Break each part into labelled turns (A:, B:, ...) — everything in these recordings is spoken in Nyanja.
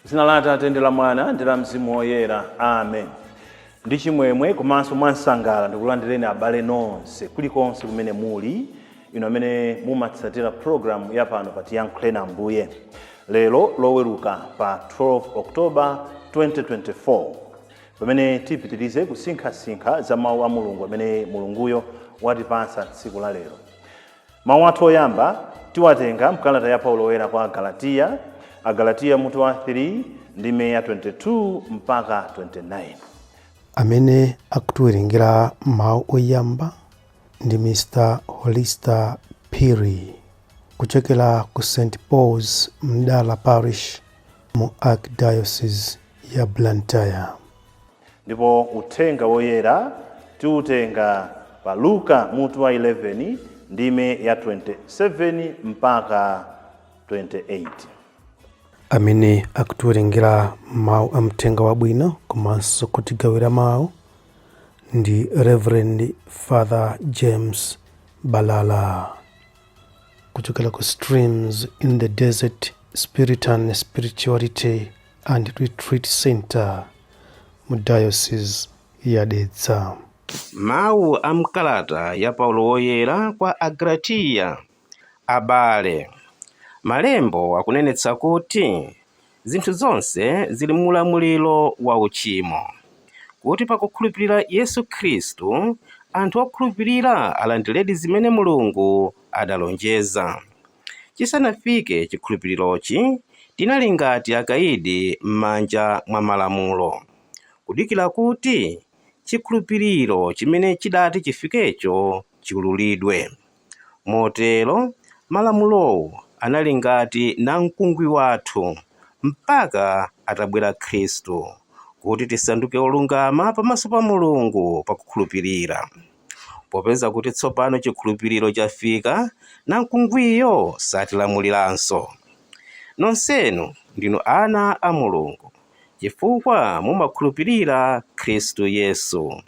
A: Zina la Atate ndi la Mwana ndi la Mzimu Woyera. Amen. Ndi chimwemwe komanso mwansangala ndikulandireni abale nonse kulikonse kumene muli, ino amene mumatsatira program ya pano pa Tiyankhuleni Ambuye. Lero Loweruka pa 12 October 2024. Pamene tipitirize kusinkhasinkha za mawu a Mulungu amene Mulunguyo watipatsa tsiku la lero. Mawu athu oyamba tiwatenga mkalata ya Paulo woyera kwa Galatiya, Agalatiya mutu wa 3 ndime ya 22 mpaka 29.
B: Amene akutiwerengera mawu oyamba ndi Mr. Hollister Phiri kuchokera ku St. Paul's Mdala Parish mu Archdiocese ya Blantyre.
A: Ndipo uthenga woyera tiutenga pa Luka mutu wa 11 ndime ya 27 mpaka 28.
B: Amene akutiwerengera mawu amthenga wabwino komanso kutigawira mawu ndi Reverend Father James Balala kuchokera ku Streams in the Desert Spirit and Spirituality and Retreat Center mu Diocese ya Dedza.
C: Mawu amkalata ya Paulo woyera kwa Agalatiya. Abale, malembo akunenetsa kuti zinthu zonse zili mulamuliro wa uchimo, kuti pakukhulupirira Yesu Khristu anthu okhulupirira alandiredi zimene Mulungu adalonjeza. Chisanafike chikhulupirirochi tinali ngati akayidi m'manja mwa malamulo, kudikira kuti chikhulupiriro chimene chidati chifikecho chiululidwe. Motero malamulowo anali ngati namkungwi wathu mpaka atabwera Khristu, kuti tisanduke olungama pamaso pa Mulungu pakukhulupirira. Popeza kuti tsopano chikhulupiriro chafika, namkungwiyo satilamuliranso. Nonsenu ndinu ana a Mulungu chifukwa mumakhulupirira Khristu Yesu.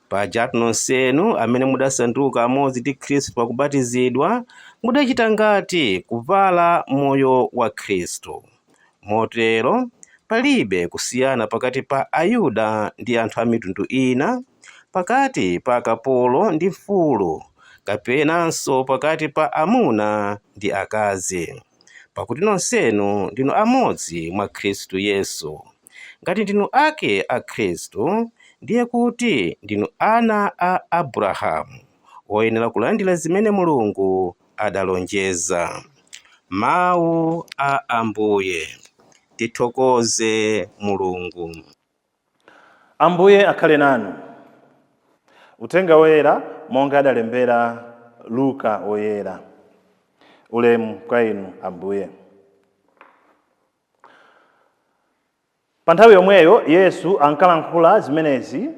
C: Pajatu nonsenu amene mudasanduka amodzi ndi Khristu pakubatizidwa, mudachita ngati kuvala moyo wa Khristu. Motero palibe kusiyana pakati pa Ayuda ndi anthu a mitundu ina, pakati pa akapolo ndi mfulu, kapenanso pakati pa amuna ndi akazi, pakuti nonsenu ndinu amodzi mwa Khristu Yesu. Ngati ndinu ake a Khristu, ndiye kuti ndinu ana a Abrahamu, oyenera kulandira zimene Mulungu adalonjeza. Mawu a Ambuye. Tithokoze Mulungu.
A: Ambuye akhale nanu. Uthenga woyera monga adalembera Luka woyera. Ulemu kwa inu Ambuye. Pa nthawi yomweyo Yesu ankalankhula zimenezi,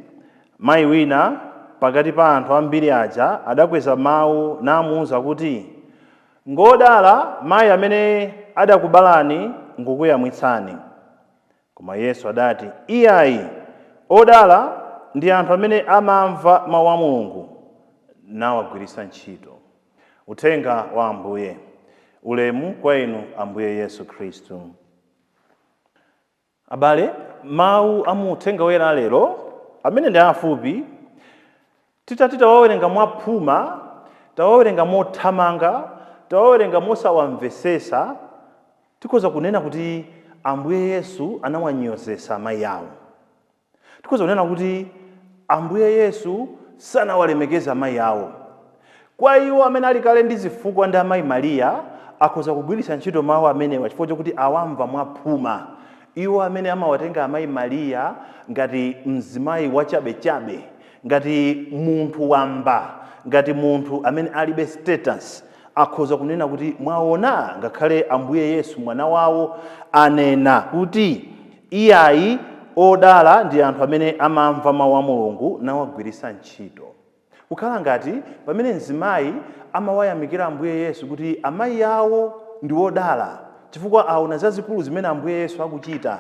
A: mayi wina pakati pa anthu ambiri aja adakweza mawu namuwuza kuti, ngodala mayi amene adakubalani nkukuyamwitsani. Koma Yesu adati, iyayi, odala ndi anthu amene amamva mawu a Mulungu nawagwiritsa ntchito. Uthenga wa Ambuye. Ulemu kwa inu Ambuye Yesu Khristu. Abale, mawu amu uthenga woyera lero amene ndi afupi, titawawerenga mwaphuma, tawawerenga mothamanga, tawawerenga mosawamvesesa, tikhoza kunena kuti Ambuye Yesu anawanyozesa amayi awo. Tikhoza kunena kuti Ambuye Yesu sanawalemekeza amayi awo. Kwa iwo amene ali kale ndi zifukwa ndi amayi Mariya, akhoza kugwiritsa ntchito mawu amenewa chifukwa chokuti awamva mwaphuma. Iwo amene amawatenga amayi Mariya ngati mzimayi wachabechabe, ngati munthu wamba, ngati munthu amene alibe status, akhoza kunena kuti mwaona ngakhale Ambuye Yesu mwana wawo anena kuti iyayi, odala ndi anthu amene amamva mawu a Mulungu nawagwiritsa ntchito. Kukhala ngati pamene mzimayi amawayamikira Ambuye Yesu kuti amayi awo ndi odala chifukwa aona zazikulu zimene Ambuye Yesu akuchita,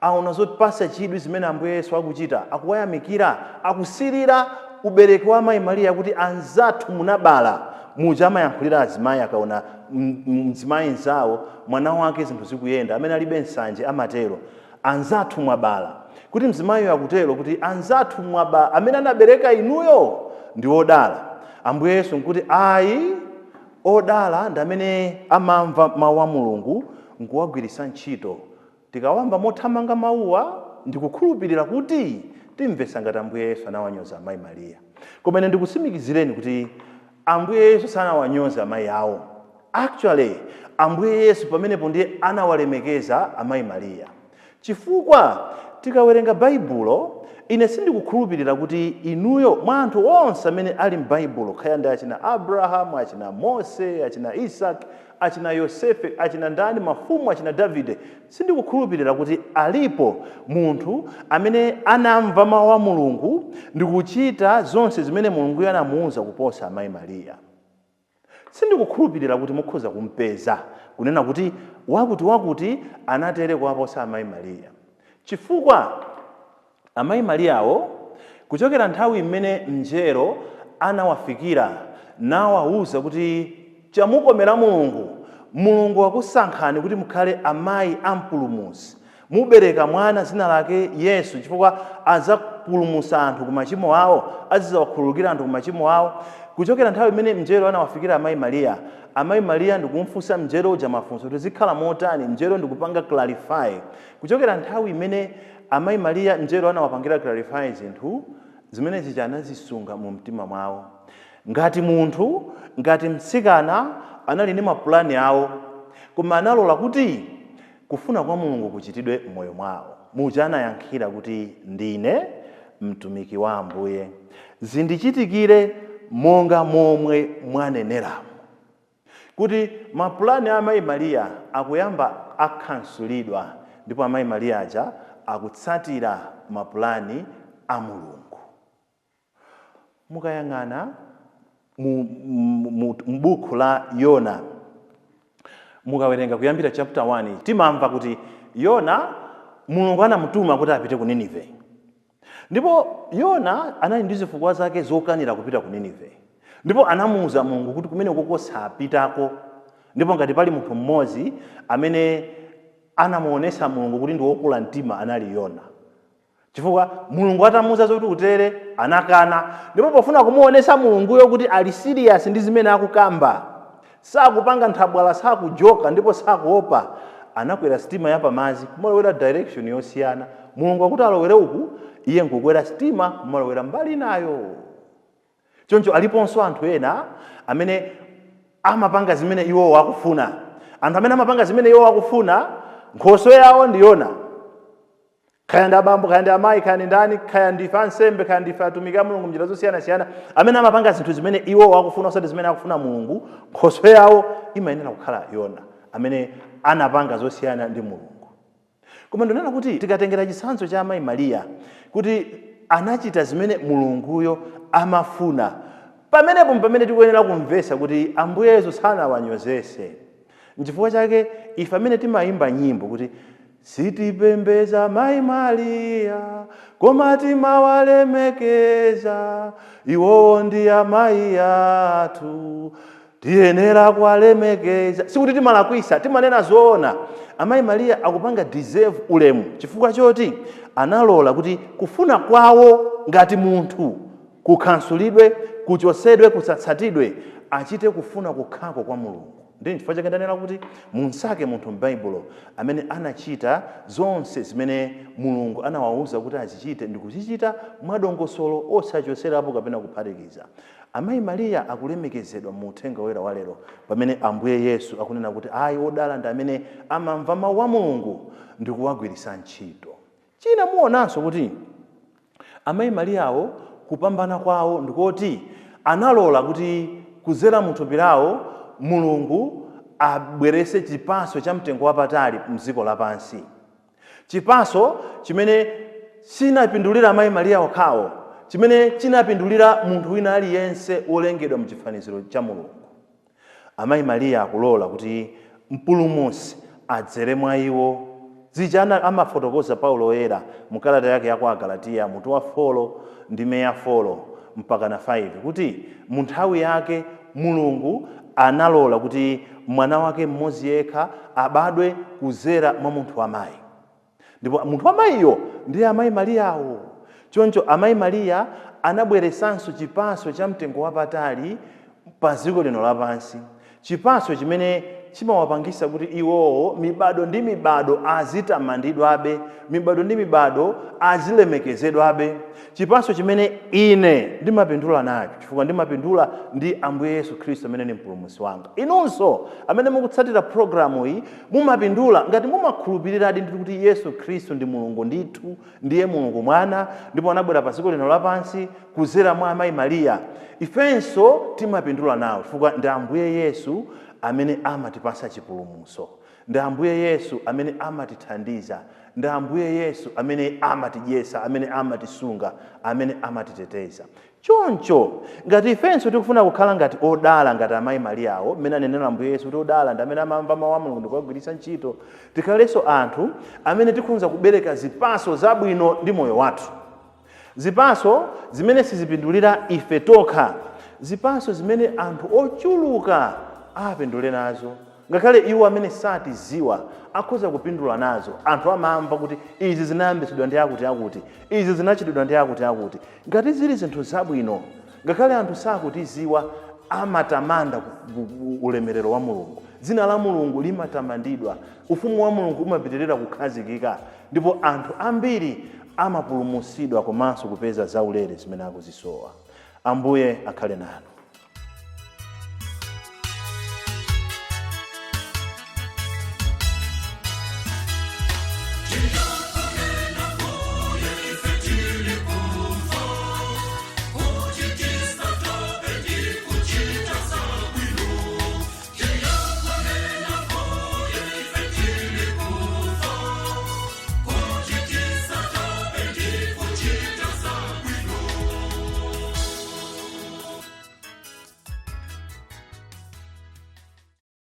A: aona zotipasa chidwi zimene Ambuye Yesu akuchita, akuwayamikira, akusirira ubereki wa amayi Mariya kuti anzathu munabala muja amayankhulira azimayi akaona mzimayi nzawo mwana wake zinthu zikuyenda amene alibe nsanje amatero anzathu mwabala kuti mzimayiyo akutero kuti anzathu mwabala amene anabereka inuyo ndi odala. Ambuye Yesu nkuti ayi odala ndi amene amamva mawu a Mulungu nkuwagwiritsa ntchito. Tikawamba mothamanga mawuwa ndikukhulupirira kuti timvesa ngati Ambuye Yesu anawanyoza amayi Mariya. Koma ine ndikusimikizireni kuti Ambuye Yesu sanawanyoza amayi awo. Actually Ambuye Yesu pamenepo ndiye anawalemekeza amayi Mariya. Chifukwa tikawerenga Baibulo ine sindikukhulupirira kuti inuyo mwa anthu onse amene ali m'Baibulo khaya ndi achina Abrahamu, achina Mose, achina Isaac, achina Yosefe, achina ndani mafumu, achina Davide, sindikukhulupirira kuti alipo munthu amene anamva mawu a Mulungu ndi kuchita zonse zimene Mulungu anamuwuza kuposa amayi Mariya. Sindikukhulupirira kuti mukhoza kumpeza kunena kuti wakuti anatere kuposa amayi Mariya. Chifukwa amayi Mariyawo kuchokera nthawi imene mngelo anawafikira nawawuza kuti chamukomera Mulungu wakusankhani kuti mukhale amayi ampulumutsi, mubereka mwana dzina lake Yesu chifukwa azapulumutsa anthu ku machimo awo, azizawakhululukira anthu ku machimo awo. Kuchokera nthawi imene mngelo anawafikira amayi Mariya ndikumfunsa mngelo uja mafunso kuti zikhala motani, mngelo ndikupanga clarify. Kuchokera nthawi imene amayi Mariya mngelo anawapangira clarify zinthu zimene zija anazisunga mu mtima mwawo. Ngati munthu, ngati mtsikana anali ndi mapulani awo, koma analola kuti kufuna kwa Mulungu kuchitidwe m'moyo mwawo. Muja anayankhira kuti ndine mtumiki wa Ambuye, zindichitikire monga momwe mwaneneramu. Kuti mapulani a amayi Mariya akuyamba akhansulidwa ndipo amayi Mariya aja akutsatira mapulani a Mulungu. Mukayang'ana mu buku la Yona, mukawerenga kuyambira chapter 1, timamva kuti Yona Mulungu anamutuma kuti apite ku Ninive. Ndipo Yona anali ndi zifukwa zake zokanira kupita ku Ninive. Ndipo anamuwuza Mulungu kuti kumene kukosa apitako. Ndipo ngati pali munthu mmodzi amene anamuonesa Mulungu kuti ndi wokula mtima anali Yona. Chifukwa Mulungu atamuwuza zoti utere anakana. Ndipo pofuna kumuonesa Mulunguyo kuti ali serious ndi zimene akukamba, sakupanga nthabwala, sakujoka ndipo sakuopa, anakwera sitima ya pamazi kumalowera direction yosiyana. Mulungu akuti alowere uku, iye nkukwera sitima kumalowera mbali nayo. Choncho aliponso anthu ena amene amapanga zimene iwo wakufuna. Anthu amene amapanga zimene iwo wakufuna, nkhoso yawo ndi Yona. Kaya ndi abambo, kaya ndi amayi, kaya ndi ndani, kaya ndi ansembe, kaya ndi atumiki a Mulungu m'njira zosiyana-siyana, amene amapanga zinthu zimene iwo wakufuna osati zimene akufuna Mulungu, nkhoso yawo imayenera kukhala Yona, amene anapanga zosiyana ndi Mulungu. Koma ndinena kuti tikatengera chitsanzo cha amayi Mariya kuti anachita zimene Mulunguyo amafuna, pamene tikuyenera kumvesa kuti Ambuye Yesu sanawanyozese. N'chifukwa chake ife amene timayimba nyimbo kuti sitipembeza amayi Mariya koma timawalemekeza, iwowo ndi amayi athu tiyenera kuwalemekeza. Sikuti timalakwisa, timanena zoona. Amayi Mariya akupanga deserve ulemu chifukwa choti analola kuti kufuna kwawo ngati munthu kukhansulidwe, kuchosedwe, kusatsatidwe, achite kufuna kukhako kwa Mulungu. Ndi chifukwa chake ndanena kuti munsake munthu m'Baibulo amene anachita zonse zimene Mulungu anawawuza kuti azichite ndi kuzichita mwadongosolo osachoserapo kapena kuphatikiza. Amayi Mariya akulemekezedwa mu uthenga woyera wa lero pamene Ambuye Yesu akunena kuti ayi odala ndi amene amamva mawu a Mulungu ndi kuwagwiritsa ntchito. China muonanso kuti amayi Mariyawo kupambana kwawo ndikoti analola kuti kudzera mu thupi lawo Mulungu abwerese chipatso cha mtengo wapatali m'dziko lapansi. Chipatso chimene chinapindulira amayi Mariya okhawo, chimene chinapindulira munthu wina aliyense wolengedwa mu chifaniziro cha Mulungu. Amayi Mariya akulola kuti mpulumutsi adzere mwa iwo. Zija amafotokoza Paulo oyera mu kalata yake ya kwa Galatiya mutu wa 4 ndi meya 4 mpaka na 5 kuti mu nthawi yake Mulungu analola kuti mwana wake mmodzi yekha abadwe kudzera mwa munthu wamayi. Ndipo munthu wamayiyo ndiye amayi Mariyawo. Choncho amayi Mariya anabweresanso chipatso cha mtengo wapatali pa dziko lino lapansi, chipatso chimene chimawapangisa kuti iwowo mibado ndi mibado azitamandidwabe, mibado ndi mibado azilemekezedwabe, chipatso chimene ine ndimapindula nacho chifukwa ndimapindula ndi Ambuye Yesu Khristu amene ni mpulumutsi wanga. Inunso amene mukutsatira programu iyi mumapindula ngati mumakhulupiriradi kuti Yesu Khristu ndi Mulungu ndithu, ndiye Mulungu mwana, ndipo anabwera pa dziko lino lapansi kudzera mwa amayi Mariya. Ifenso timapindula nawo chifukwa ndi Ambuye Yesu amene amatipasa chipulumutso, ndi Ambuye Yesu amene amatithandiza, ndi Ambuye Yesu amene amatidyesa, amene amatisunga, amene amatiteteza. Choncho ngati ifenso tikufuna kukhala ngati odala ngati amayi Mariyawo, mmene anenera Ambuye Yesu kuti odala ndi amene amamva mawu a Mulungu ndi kugwiritsa ntchito, tikhalenso anthu amene tikhonza kubereka zipatso zabwino ndi moyo wathu, zipatso zimene sizipindulira ife tokha, zipatso zimene anthu ochuluka apindule nazo, ngakhale iwo amene satiziwa akhoza kupindula nazo. Anthu amamva kuti izi zinayambitsidwa ndi akuti akuti, izi zinachitidwa ndi akuti akuti. Ngati zili zinthu zabwino, ngakhale anthu sakutiziwa amatamanda ulemerero wa Mulungu, dzina la Mulungu limatamandidwa, ufumu wa Mulungu umapitirira kukhazikika, ndipo anthu ambiri amapulumutsidwa komanso kupeza zaulere zimene akuzisowa. Ambuye akhale nanu.